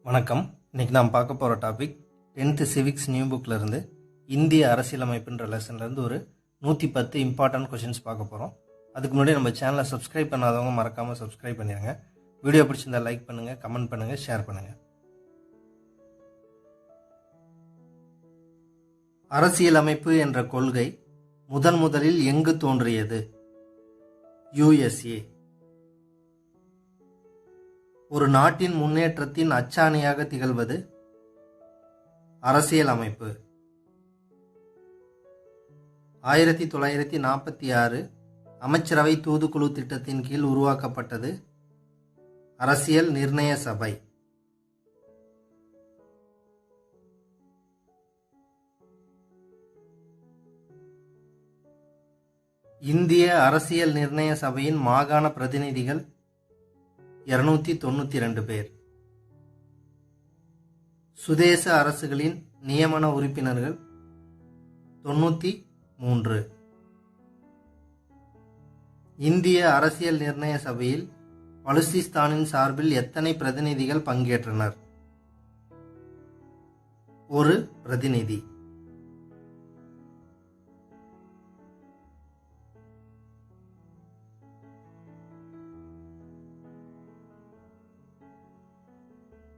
வணக்கம். இன்றைக்கி நாம் பார்க்க போகிற டாபிக் 10th சிவிக்ஸ் நியூ புக்கில் இருந்து இந்திய அரசியலமைப்புன்ற லெசன்லேருந்து ஒரு 110 இம்பார்ட்டன்ட் கொஷின்ஸ் பார்க்க போகிறோம். அதுக்கு முன்னாடி நம்ம சேனலை சப்ஸ்கிரைப் பண்ணாதவங்க மறக்காமல் சப்ஸ்கிரைப் பண்ணிடுங்க. வீடியோ பிடிச்சிருந்தா லைக் பண்ணுங்கள், கமெண்ட் பண்ணுங்கள், ஷேர் பண்ணுங்கள். அரசியலமைப்பு என்ற கொள்கை முதலில் எங்கு தோன்றியது? USA. ஒரு நாட்டின் முன்னேற்றத்தின் அச்சாணியாக திகழ்வது அரசியல் அமைப்பு. 1946 அமைச்சரவை தூதுக்குழு திட்டத்தின் கீழ் உருவாக்கப்பட்டது அரசியல் நிர்ணய சபை. இந்திய அரசியல் நிர்ணய சபையின் மாகாண பிரதிநிதிகள் 292 பேர். சுதேச அரசுகளின் நியமன உறுப்பினர்கள் 93. இந்திய அரசியல் நிர்ணய சபையில் பலுசிஸ்தானின் சார்பில் எத்தனை பிரதிநிதிகள் பங்கேற்றனர்? ஒரு பிரதிநிதி.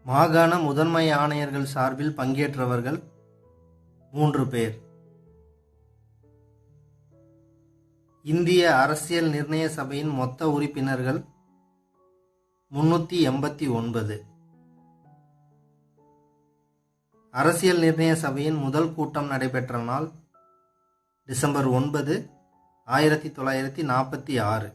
மாகாண முதன்மை ஆணையர்கள் சார்பில் பங்கேற்றவர்கள் 3 பேர். இந்திய அரசியல் நிர்ணய சபையின் மொத்த உறுப்பினர்கள் 389. அரசியல் நிர்ணய சபையின் முதல் கூட்டம் நடைபெற்ற நாள் டிசம்பர் 9, 1946.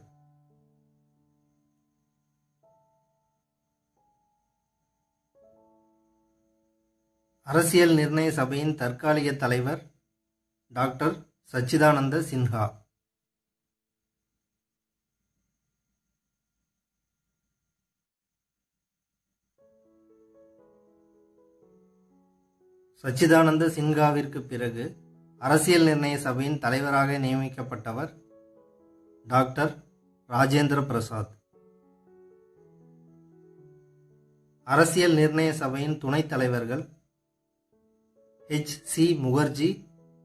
அரசியல் நிர்ணய சபையின் தற்காலிக தலைவர் டாக்டர் சச்சிதானந்த சின்ஹா. சச்சிதானந்த சின்ஹாவிற்கு பிறகு அரசியல் நிர்ணய சபையின் தலைவராக நியமிக்கப்பட்டவர் டாக்டர் ராஜேந்திர பிரசாத். அரசியல் நிர்ணய சபையின் துணைத் தலைவர்கள் H.C. முகர்ஜி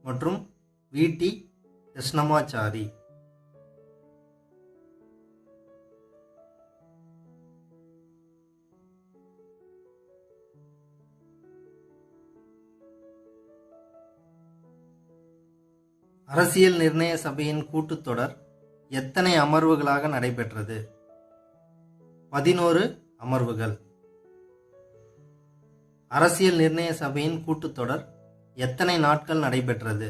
மற்றும் V.T. கிருஷ்ணமாச்சாரி. அரசியல் நிர்ணய சபையின் கூட்டத்தொடர் எத்தனை அமர்வுகளாக நடைபெற்றது? 11 அமர்வுகள். அரசியல் நிர்ணய சபையின் கூட்டத்தொடர் எத்தனை நாட்கள் நடைபெற்றது?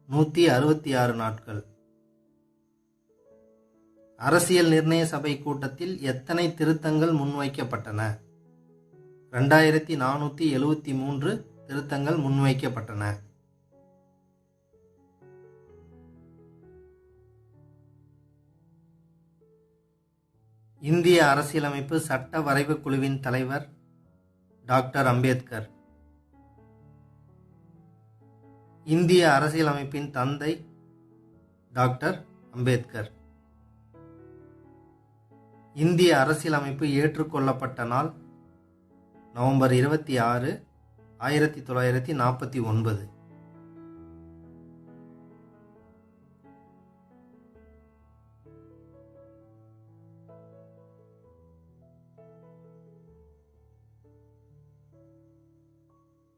166 நாட்கள். அரசியல் நிர்ணய சபை கூட்டத்தில் எத்தனை திருத்தங்கள் முன்வைக்கப்பட்டன? 2473 திருத்தங்கள் முன்வைக்கப்பட்டன. இந்திய அரசியலமைப்பு சட்ட வரைவு குழுவின் தலைவர் டாக்டர் அம்பேத்கர். இந்திய அரசியலமைப்பின் தந்தை டாக்டர் அம்பேத்கர். இந்திய அரசியலமைப்பு ஏற்றுக்கொள்ளப்பட்ட நாள் நவம்பர் 26, 1949.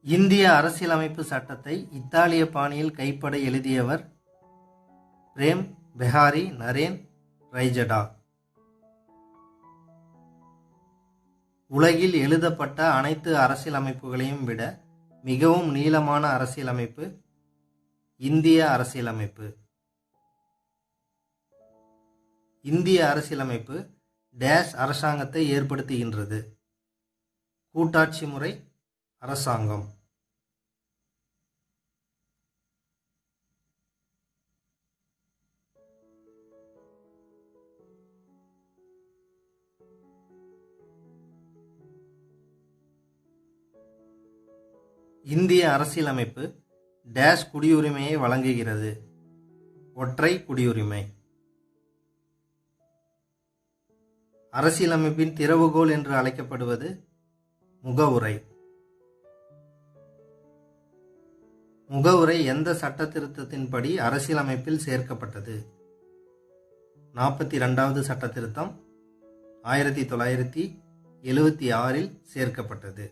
இந்திய அரசியலமைப்பு சட்டத்தை இத்தாலிய பாணியில் கைப்பட எழுதியவர் பிரேம் பெஹாரி நரேன் ரைஜடா. உலகில் எழுதப்பட்ட அனைத்து அரசியலமைப்புகளையும் விட மிகவும் நீளமான அரசியலமைப்பு இந்திய அரசியலமைப்பு. இந்திய அரசியலமைப்பு டேஷ் அரசாங்கத்தை ஏற்படுத்துகின்றது. கூட்டாட்சி முறை அரசாங்கம். இந்திய அரசியலமைப்பு டேஷ் குடியுரிமையை வழங்குகிறது. ஒற்றை குடியுரிமை. அரசியலமைப்பின் திறவுகோல் என்று அழைக்கப்படுவது முகவுரை. முகவுரை எந்த சட்ட திருத்தத்தின்படி அரசியலமைப்பில் சேர்க்கப்பட்டது? 42வது சட்ட திருத்தம் 1976இல் சேர்க்கப்பட்டது.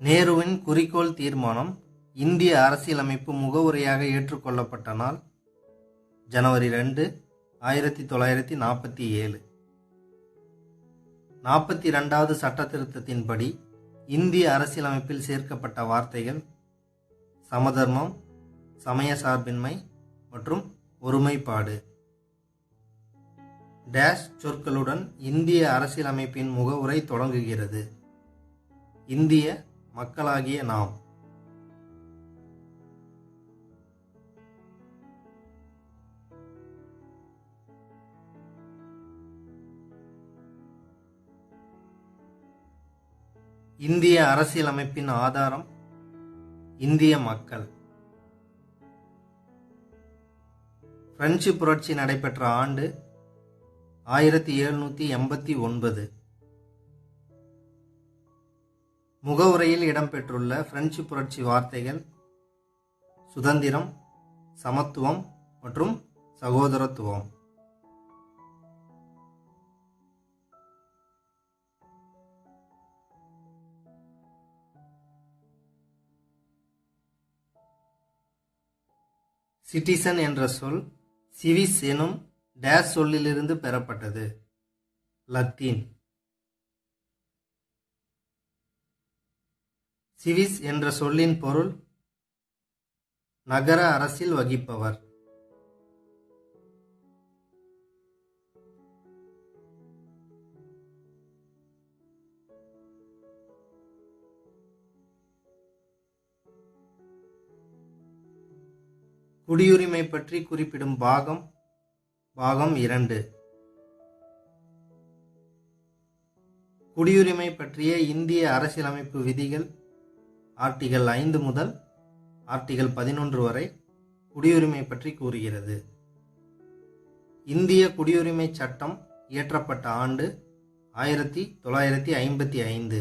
நேருவின் குறிக்கோள் தீர்மானம் இந்திய அரசியலமைப்பு முகவுரையாக ஏற்றுக்கொள்ளப்பட்ட நாள் ஜனவரி 2, 1947. 42வது சட்ட திருத்தத்தின்படி இந்திய அரசியலமைப்பில் சேர்க்கப்பட்ட வார்த்தைகள் சமதர்மம், சமய சார்பின்மை மற்றும் ஒருமைப்பாடு. டேஷ் சொற்களுடன் இந்திய அரசியலமைப்பின் முகவுரை தொடங்குகிறது. இந்திய மக்களாகிய நாம். இந்திய அரசியலமைப்பின் ஆதாரம் இந்திய மக்கள். பிரெஞ்சு புரட்சி நடைபெற்ற ஆண்டு 1789. முகவுரையில் இடம்பெற்றுள்ள பிரெஞ்சு புரட்சி வார்த்தைகள் சுதந்திரம், சமத்துவம் மற்றும் சகோதரத்துவம். சிட்டிசன் என்ற சொல் சிவிஸ் எனும் டேஷ் சொல்லிலிருந்து பெறப்பட்டது. லத்தீன். சிவிஸ் என்ற சொல்லின் பொருள் நகர அரசில் வகிப்பவர். குடியுரிமை பற்றி குறிப்பிடும் பாகம் 2. குடியுரிமை பற்றிய இந்திய அரசியலமைப்பு விதிகள் ஆர்டிகல் 5 முதல் ஆர்டிகல் 11 வரை குடியுரிமை பற்றி கூறுகிறது. இந்திய குடியுரிமை சட்டம் இயற்றப்பட்ட ஆண்டு 1955.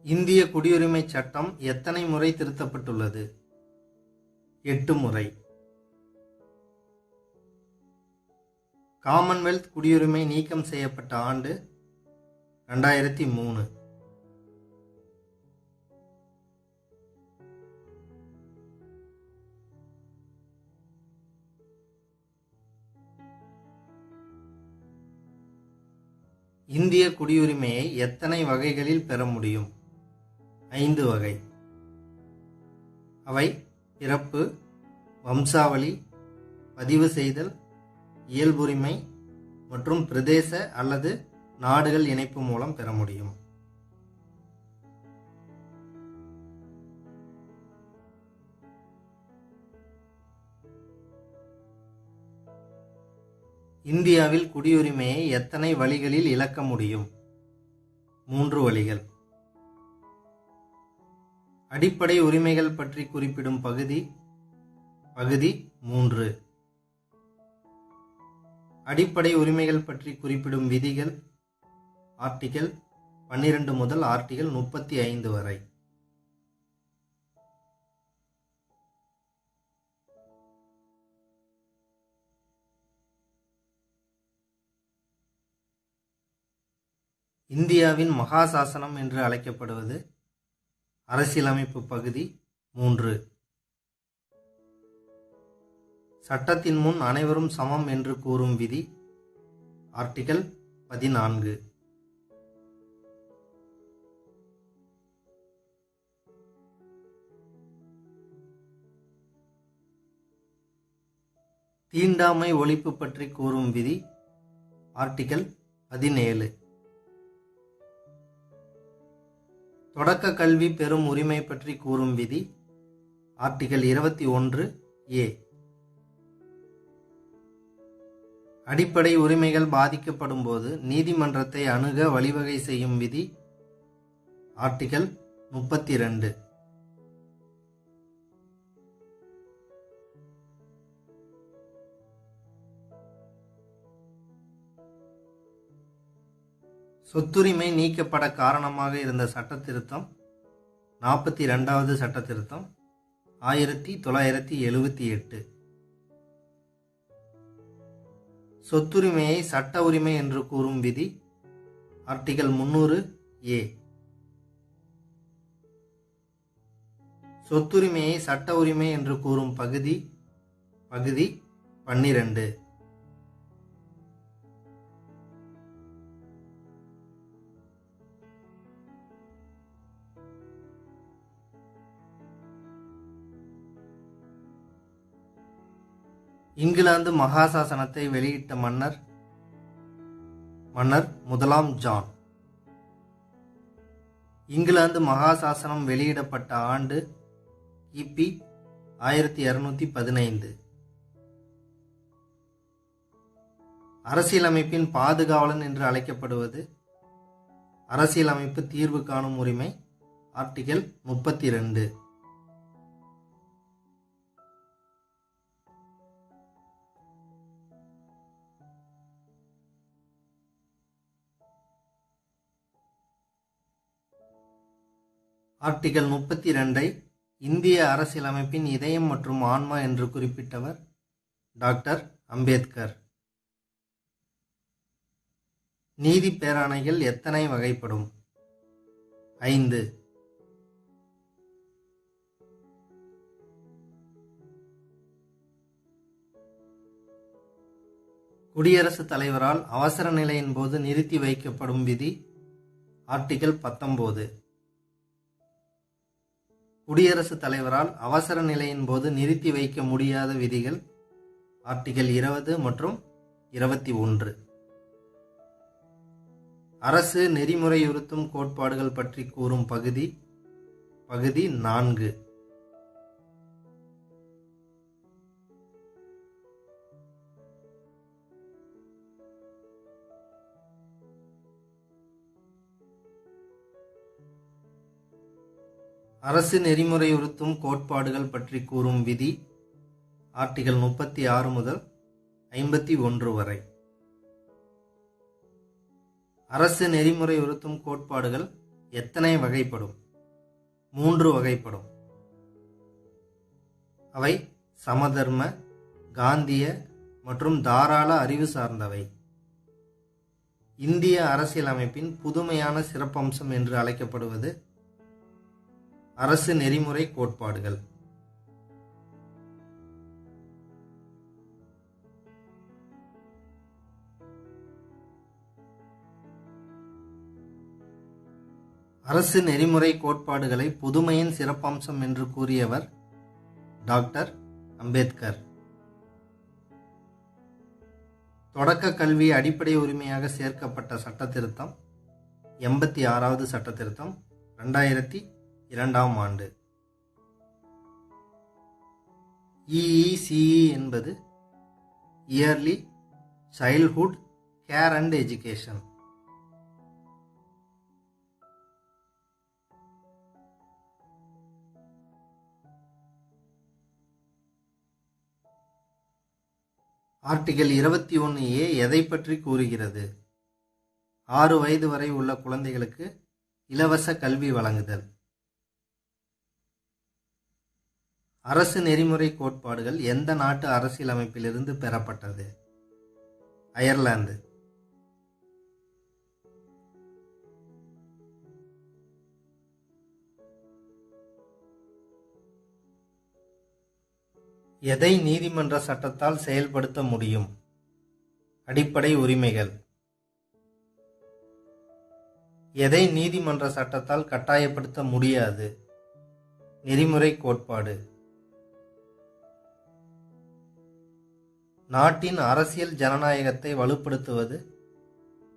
இந்திய குடியுரிமை சட்டம் எத்தனை முறை திருத்தப்பட்டுள்ளது? 8 முறை. காமன்வெல்த் குடியுரிமை நீக்கம் செய்யப்பட்ட ஆண்டு 2003. இந்திய குடியுரிமையை எத்தனை வகைகளில் பெற முடியும்? 5 வகை. அவை பிறப்பு, வம்சாவளி, பதிவு செய்தல், இயல்புரிமை மற்றும் பிரதேச அல்லது நாடுகள் இணைப்பு மூலம் பெற முடியும். இந்தியாவில் குடியுரிமையை எத்தனை வழிகளில் இழக்க முடியும்? 3 வழிகள். அடிப்படை உரிமைகள் பற்றி குறிப்பிடும் பகுதி 3. அடிப்படை உரிமைகள் பற்றி குறிப்பிடும் விதிகள் ஆர்டிகல் 12 முதல் ஆர்டிகல் 35 வரை. இந்தியாவின் மகாசாசனம் என்று அழைக்கப்படுவது அரசியலமைப்பு பகுதி 3. சட்டத்தின் முன் அனைவரும் சமம் என்று கூறும் விதி ஆர்டிகல் 14. தீண்டாமை ஒழிப்பு பற்றி கூறும் விதி ஆர்டிகல் 17. தொடக்க கல்வி பெறும் உரிமை பற்றி கூறும் விதி ஆர்டிகல் 21A. அடிப்படை உரிமைகள் பாதிக்கப்படும்போது நீதிமன்றத்தை அணுக வழிவகை செய்யும் விதி ஆர்டிகல் 32. சொத்துரிமை நீக்கப்பட காரணமாக இருந்த சட்ட திருத்தம் 42வது சட்ட திருத்தம் 1978. சொத்துரிமையை சட்ட உரிமை என்று கூறும் விதி ஆர்டிகல் 300A. சொத்துரிமையை சட்ட உரிமை என்று கூறும் பகுதி 12. இங்கிலாந்து மகாசாசனத்தை வெளியிட்ட மன்னர் முதலாம் ஜான். இங்கிலாந்து மகாசாசனம் வெளியிடப்பட்ட ஆண்டு கிபி 1215. அரசியலமைப்பின் பாதுகாவலன் என்று அழைக்கப்படுவது அரசியலமைப்பு தீர்வு காணும் உரிமை ஆர்டிகல் 32. ஆர்டிகல் 32 இந்திய அரசியலமைப்பின் இதயம் மற்றும் ஆன்மா என்று குறிப்பிட்டவர் டாக்டர் அம்பேத்கர். நீதி பேராணைகள் எத்தனை வகைப்படும்? 5. குடியரசுத் தலைவரால் அவசர நிலையின் போது நிறுத்தி வைக்கப்படும் விதி ஆர்டிகல் 19. குடியரசுத் தலைவரால் அவசர நிலையின் போது நிறுத்தி வைக்க முடியாத விதிகள் ஆர்டிகல் 20 மற்றும் 21. அரசு நெறிமுறையுறுத்தும் கோட்பாடுகள் பற்றி கூறும் பகுதி 4. அரசு நெறிமுறையுறுத்தும் கோட்பாடுகள் பற்றி கூறும் விதி ஆர்டிகல் 36 முதல் 51 வரை. அரசு நெறிமுறையுறுத்தும் கோட்பாடுகள் எத்தனை வகைப்படும்? 3 வகைப்படும். அவை சமதர்ம, காந்திய மற்றும் தாராள அறிவு சார்ந்தவை. இந்திய அரசியலமைப்பின் புதுமையான சிறப்பம்சம் என்று அழைக்கப்படுவது அரசு நெறிமுறை கோட்பாடுகள். அரசு நெறிமுறை கோட்பாடுகளை புதுமையின் சிறப்பம்சம் என்று கூறியவர் டாக்டர் அம்பேத்கர். தொடக்க கல்வி அடிப்படை உரிமையாக சேர்க்கப்பட்ட சட்ட திருத்தம் 86வது சட்ட திருத்தம் 2002ஆம் ஆண்டு. EECE என்பது early childhood care and education. Article 21A எதை பற்றி கூறுகிறது? 6 வயது வரை உள்ள குழந்தைகளுக்கு இலவச கல்வி வழங்குதல். அரசு நெறிமுறை கோட்பாடுகள் எந்த நாட்டு அரசியலமைப்பிலிருந்து பெறப்பட்டது? அயர்லாந்து. எதை நீதிமன்ற சட்டத்தால் செயல்படுத்த முடியும்? அடிப்படை உரிமைகள். எதை நீதிமன்ற சட்டத்தால் கட்டாயப்படுத்த முடியாது? நெறிமுறை கோட்பாடு. நாட்டின் அரசியல் ஜனநாயகத்தை வலுப்படுத்துவது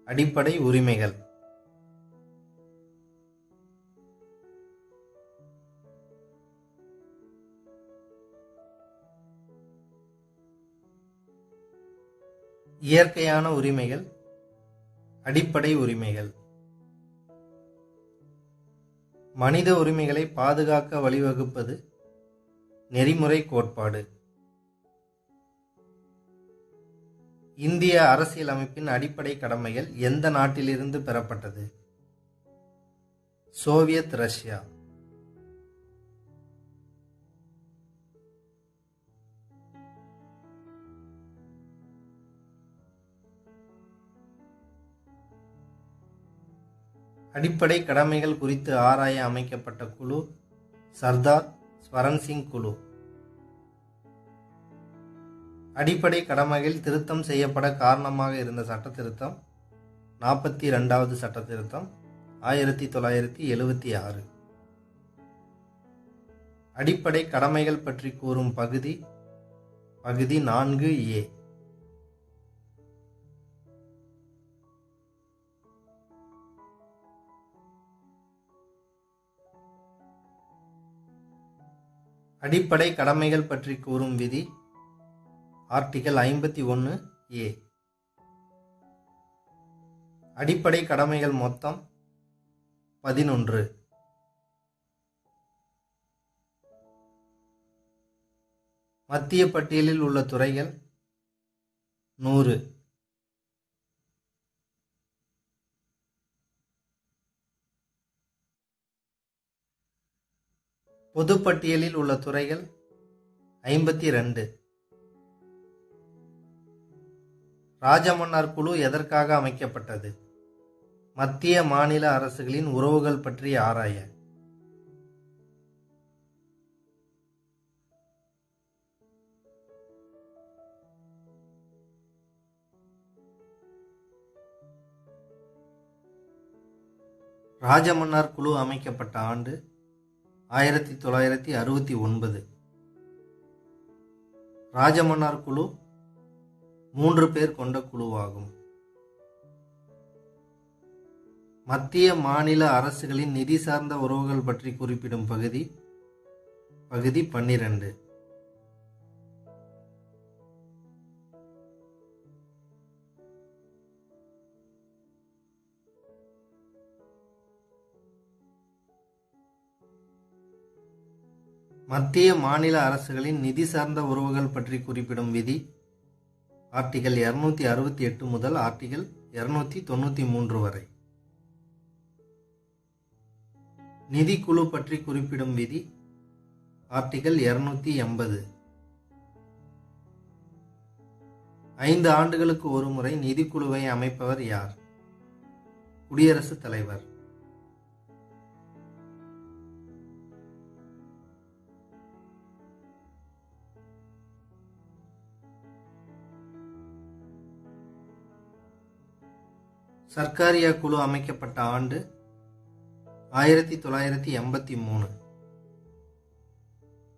அடிப்படை உரிமைகள். இயற்கையான உரிமைகள், அடிப்படை உரிமைகள். மனித உரிமைகளை பாதுகாக்க வழிவகுப்பது நெறிமுறை கோட்பாடு. இந்திய அரசியலமைப்பின் அடிப்படை கடமைகள் எந்த நாட்டிலிருந்து பெறப்பட்டது? Soviet Russia. அடிப்படை கடமைகள் குறித்து ஆராய அமைக்கப்பட்ட குழு சர்தார் ஸ்வரன்சிங் குழு. அடிப்படை கடமைகள் திருத்தம் செய்யப்பட காரணமாக இருந்த சட்ட திருத்தம் 42வது சட்ட திருத்தம் 1976. அடிப்படை கடமைகள் பற்றி கூறும் பகுதி 4A. அடிப்படை கடமைகள் பற்றி கூறும் விதி ஆர்டிகல் 51A. அடிப்படை கடமைகள் மொத்தம் 11. மத்திய பட்டியலில் உள்ள துறைகள் 100. பொதுப்பட்டியலில் உள்ள துறைகள் 52. ராஜமன்னார் குழு எதற்காக அமைக்கப்பட்டது? மத்திய மாநில அரசுகளின் உறவுகள் பற்றி ஆராய. ராஜமன்னார் குழு அமைக்கப்பட்ட ஆண்டு 1969. ராஜமன்னார் குழு 3 பேர் கொண்ட குழுவாகும். மத்திய மாநில அரசுகளின் நிதி சார்ந்த உறவுகள் பற்றி குறிப்பிடும் பகுதி 12. மத்திய மாநில அரசுகளின் நிதி சார்ந்த உறவுகள் பற்றி குறிப்பிடும் விதி ஆர்டிகல் 268 முதல் ஆர்டிகல் 293 வரை. நிதிக்குழு பற்றி குறிப்பிடும் விதி ஆர்டிகல் 280. 5 ஆண்டுகளுக்கு ஒருமுறை நிதிக்குழுவை அமைப்பவர் யார்? குடியரசுத் தலைவர். சர்க்காரியா குழு அமைக்கப்பட்ட ஆண்டு 1983.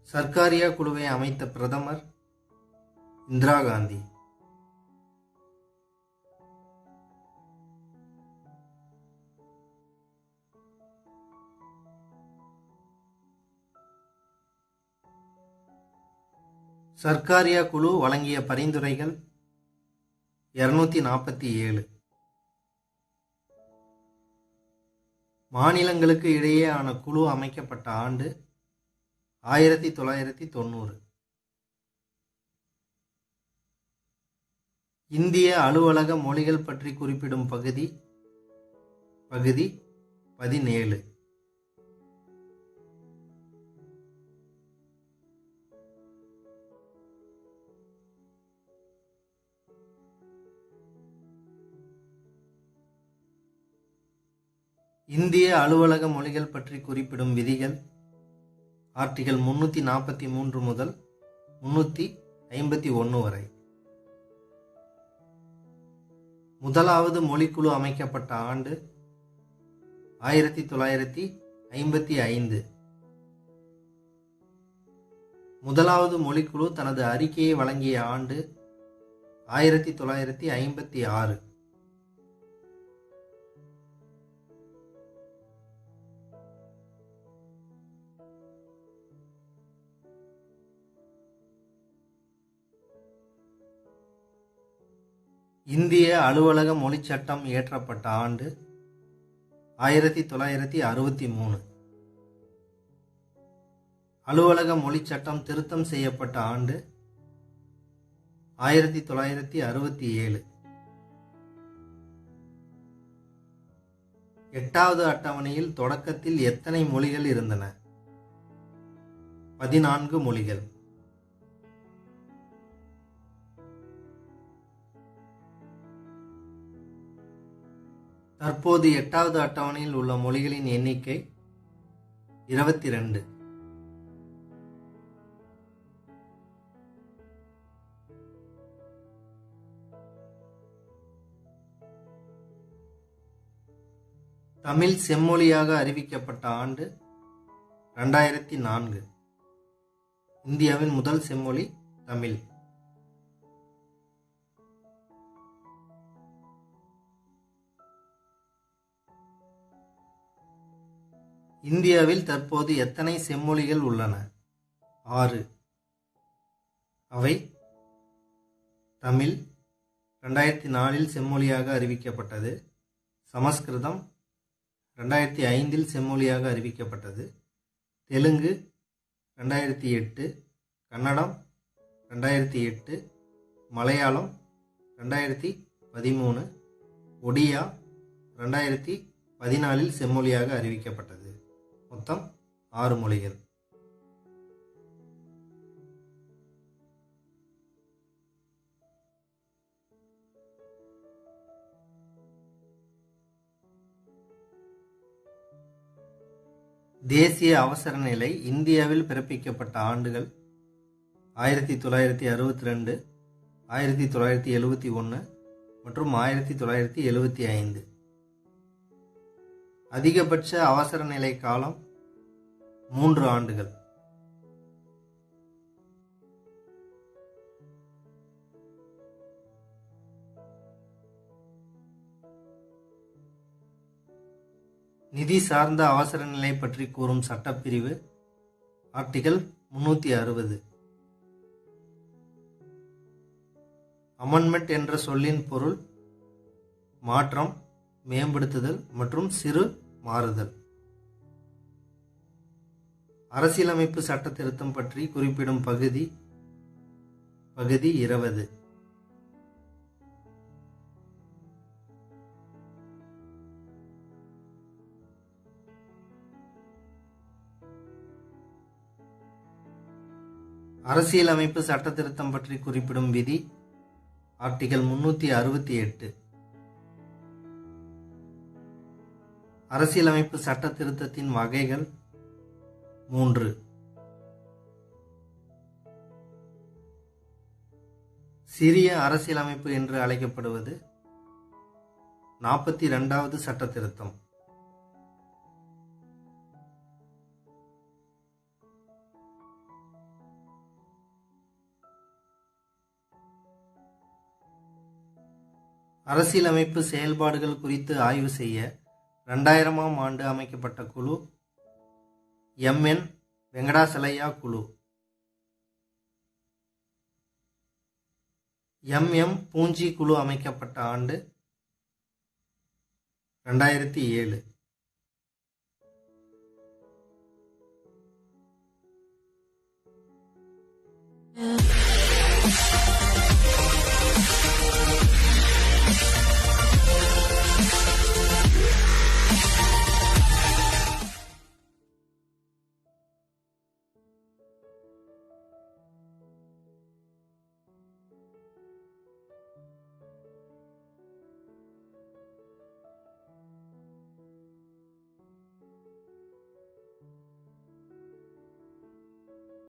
சர்க்காரியா குழுவை அமைத்த பிரதமர் இந்திரா காந்தி. சர்க்காரியா குழு வழங்கிய பரிந்துரைகள் 247. மாநிலங்களுக்கு இடையேயான குழு அமைக்கப்பட்ட ஆண்டு 1990. இந்திய அலுவலக மொழிகள் பற்றி குறிப்பிடும் பகுதி 17. இந்திய அலுவலக மொழிகள் பற்றி குறிப்பிடும் விதிகள் ஆர்டிகல் 343 முதல் 351 வரை. முதலாவது மொழிக்குழு அமைக்கப்பட்ட ஆண்டு 1955. முதலாவது மொழிக்குழு தனது அறிக்கையை வழங்கிய ஆண்டு 1956. இந்திய அலுவலக மொழிச் சட்டம் இயற்றப்பட்ட ஆண்டு 1963. அலுவலக மொழிச் சட்டம் திருத்தம் செய்யப்பட்ட ஆண்டு 1967. 8வது அட்டவணையில் தொடக்கத்தில் எத்தனை மொழிகள் இருந்தன? 14 மொழிகள். தற்போது 8வது அட்டவணையில் உள்ள மொழிகளின் எண்ணிக்கை 22. தமிழ் செம்மொழியாக அறிவிக்கப்பட்ட ஆண்டு 2004. இந்தியாவின் முதல் செம்மொழி தமிழ். இந்தியாவில் தற்போது எத்தனை செம்மொழிகள் உள்ளன? 6. அவை: தமிழ் 2004இல் செம்மொழியாக அறிவிக்கப்பட்டது. சமஸ்கிருதம் 2005இல் செம்மொழியாக அறிவிக்கப்பட்டது. தெலுங்கு 2008, கன்னடம் 2008, மலையாளம் 2013, ஒடியா 2014இல் செம்மொழியாக அறிவிக்கப்பட்டது. மொத்தம் 6 மொழிகள். தேசிய அவசர நிலை இந்தியாவில் பிறப்பிக்கப்பட்ட ஆண்டுகள் 1962, 1971 மற்றும் 1975. அதிகபட்ச அவசர நிலை காலம் 3 ஆண்டுகள். நிதி சார்ந்த அவசர நிலை பற்றி கூறும் சட்டப்பிரிவு ஆர்டிகல் 360. அமெண்ட்மெண்ட் என்ற சொல்லின் பொருள் மாற்றம், மேம்படுத்துதல் மற்றும் சிறு மாறுதல். அரசியலமைப்பு சட்ட திருத்தம் பற்றி குறிப்பிடும் பகுதி 20. அரசியலமைப்பு சட்ட திருத்தம் பற்றி குறிப்பிடும் விதி ஆர்டிகல் 368. அரசியலமைப்பு சட்ட திருத்தத்தின் வகைகள் 3. சிறிய அரசியலமைப்பு என்று அழைக்கப்படுவது 42வது சட்ட திருத்தம். அரசியலமைப்பு செயல்பாடுகள் குறித்து ஆய்வு செய்ய 2000ஆம் ஆண்டு அமைக்கப்பட்ட குழு MN வெங்கடாசலையா குழு. MM பூஞ்சி குழு அமைக்கப்பட்ட ஆண்டு 2007.